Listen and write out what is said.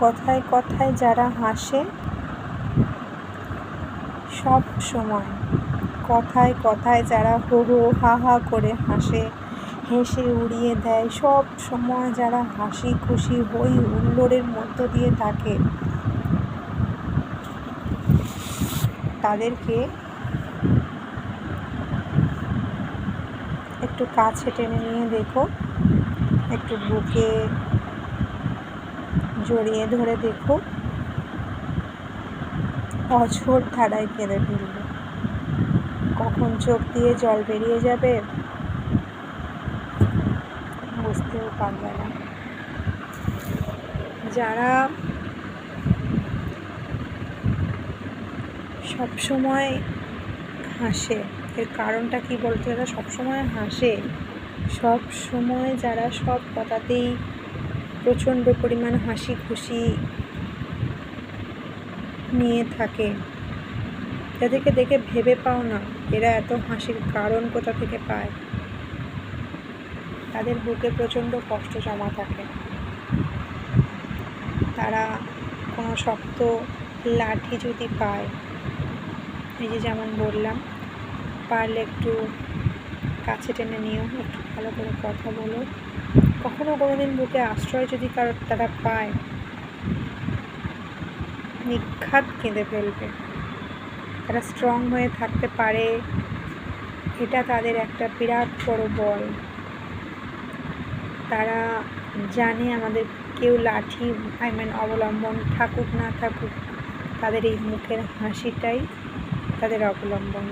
কথায় কথায় যারা হাসে, সব সময় কথায় কথায় যারা হো হো হা হা করে হাসে, হেসে উড়িয়ে দেয়, সব সময় যারা হাসি খুশি হই হুল্লোড়ের মধ্য দিয়ে থাকে, তাদেরকে একটু কাছে টেনে নিয়ে দেখো, একটু বুকে জড়িয়ে ধরে দেখো, অঝোর ধারায় কেঁদে ফেলবে। কখন চোখ দিয়ে জল বেরিয়ে যাবে বুঝতেও পারবে না। যারা সবসময় হাসে, এর কারণটা কি বলতো? যারা সবসময় হাসে, সব সময় যারা সব কথাতেই প্রচণ্ড পরিমাণ হাসি খুশি নিয়ে থাকে, তাদেরকে দেখে ভেবে পাও না এরা এত হাসির কারণ কোথা থেকে পায়। তাদের বুকে প্রচণ্ড কষ্ট জমা থাকে। তারা কোনো শক্ত লাঠি যদি পায়, এই যে যেমন বললাম, পারলে একটু কাছে টেনে নিও, একটু ভালো করে কথা বলো। কখনো কোনো দিন বুকে আশ্রয় যদি কারোর তারা পায়, নিঘাত কেঁদে ফেলবে। তারা স্ট্রং হয়ে থাকতে পারে, এটা তাদের একটা বিরাট বড় বল। তারা জানে আমাদের কেউ লাঠি অবলম্বন থাকুক না থাকুক, তাদের এই মুখের হাসিটাই তাদের অবলম্বন।